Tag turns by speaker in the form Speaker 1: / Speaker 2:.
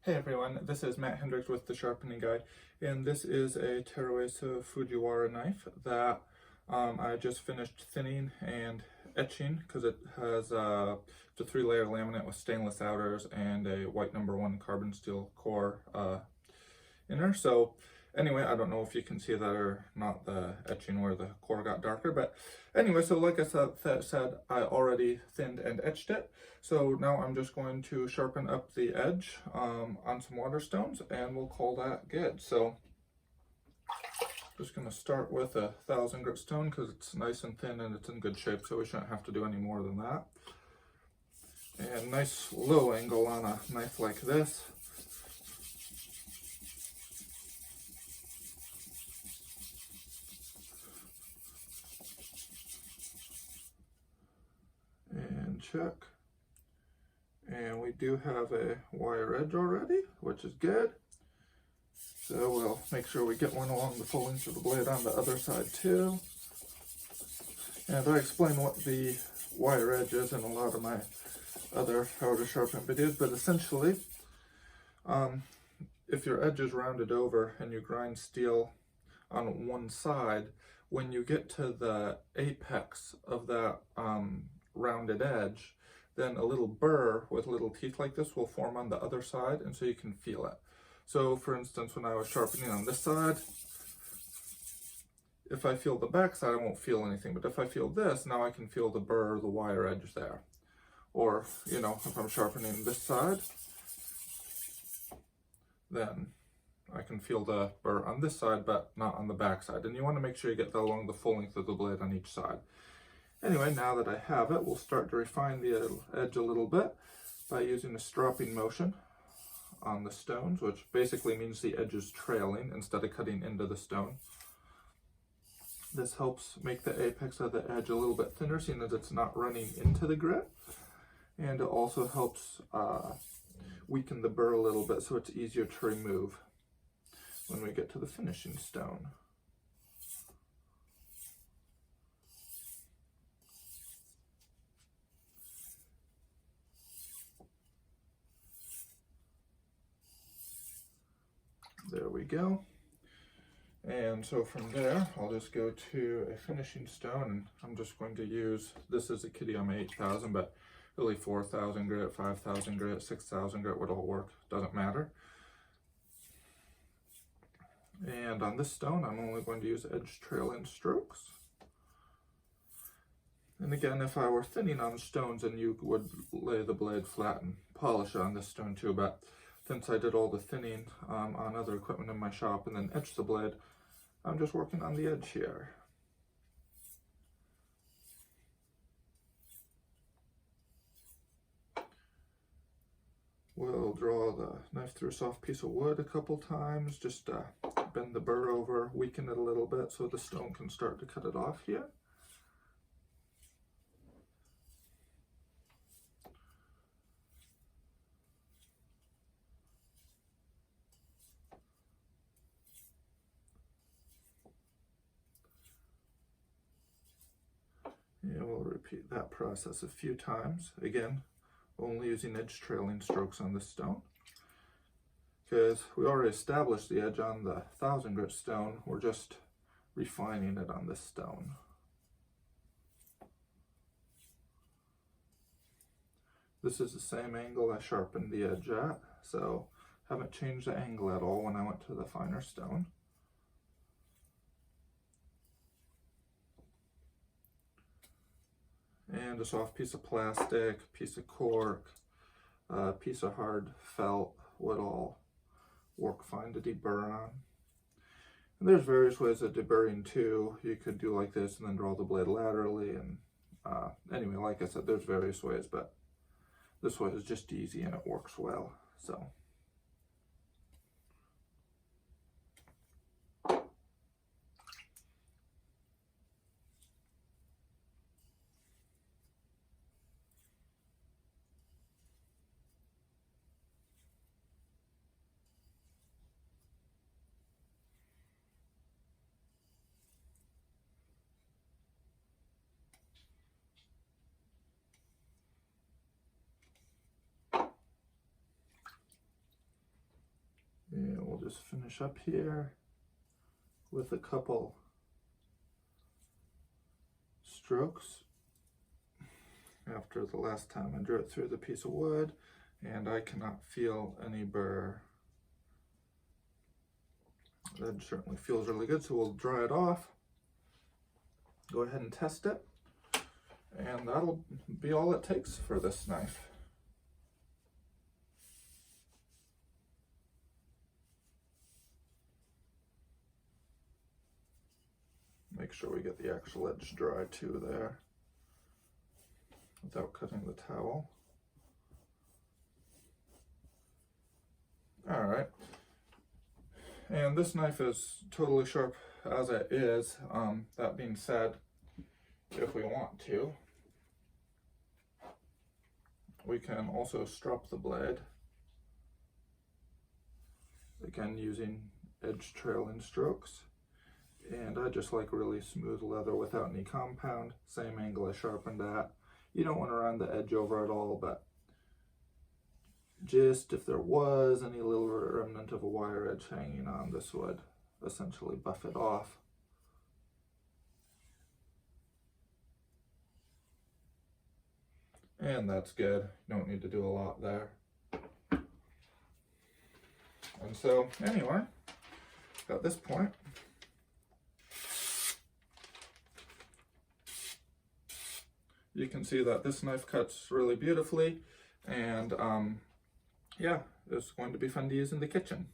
Speaker 1: Hey everyone, this is Matt Hendricks with the Sharpening Guide, and this is a Teruesa Fujiwara knife that I just finished thinning and etching because it has it's a 3-layer laminate with stainless outers and a white #1 carbon steel core inner. So anyway, I don't know if you can see that or not, the etching where the core got darker, but anyway, so like I said, I already thinned and etched it. So now I'm just going to sharpen up the edge on some waterstones, and we'll call that good. So just going to start with a 1000 grit stone because it's nice and thin and it's in good shape, so we shouldn't have to do any more than that. And nice low angle on a knife like this. And check. And we do have a wire edge already, which is good. So we'll make sure we get one along the full length of the blade on the other side too. And I explain what the wire edge is in a lot of my other how to sharpen videos, but essentially, if your edge is rounded over and you grind steel on one side, when you get to the apex of that rounded edge, then a little burr with little teeth like this will form on the other side, and so you can feel it. So for instance, when I was sharpening on this side, if I feel the back side, I won't feel anything, but if I feel this, now I can feel the burr, the wire edge there. Or, you know, if I'm sharpening this side, then I can feel the burr on this side, but not on the back side. And you want to make sure you get that along the full length of the blade on each side. Anyway, now that I have it, we'll start to refine the edge a little bit by using a stropping motion on the stones, which basically means the edge is trailing instead of cutting into the stone. This helps make the apex of the edge a little bit thinner, seeing as it's not running into the grit. And it also helps weaken the burr a little bit so it's easier to remove when we get to the finishing stone. There we go. And so from there, I'll just go to a finishing stone, and I'm just going to use, this is a Kitty-Yama 8000, but really 4000 grit, 5000 grit, 6000 grit would all work, doesn't matter. And on this stone, I'm only going to use edge trailing strokes. And again, if I were thinning on stones, and you would lay the blade flat and polish it on this stone too, but since I did all the thinning on other equipment in my shop and then etched the blade, I'm just working on the edge here. We'll draw the knife through a soft piece of wood a couple times, just bend the burr over, weaken it a little bit so the stone can start to cut it off here. And we'll repeat that process a few times. Again, only using edge trailing strokes on this stone, because we already established the edge on the 1000 grit stone. We're just refining it on this stone. This is the same angle I sharpened the edge at, so haven't changed the angle at all when I went to the finer stone. And a soft piece of plastic, piece of cork, piece of hard felt would all work fine to deburr on. And there's various ways of deburring too. You could do like this and then draw the blade laterally, and anyway, like I said, there's various ways, but this way is just easy and it works well. So just finish up here with a couple strokes after the last time I drew it through the piece of wood, and I cannot feel any burr. That certainly feels really good, so we'll dry it off, go ahead and test it, and that'll be all it takes for this knife. Make sure we get the actual edge dry too there, without cutting the towel. All right, and this knife is totally sharp as it is. That being said, if we want to, we can also strop the blade, again using edge trailing strokes. And I just like really smooth leather without any compound, same angle I sharpened at. You don't want to round the edge over at all, but just if there was any little remnant of a wire edge hanging on, this would essentially buff it off. And that's good. You don't need to do a lot there. And so anyway, at this point, you can see that this knife cuts really beautifully, and yeah, it's going to be fun to use in the kitchen.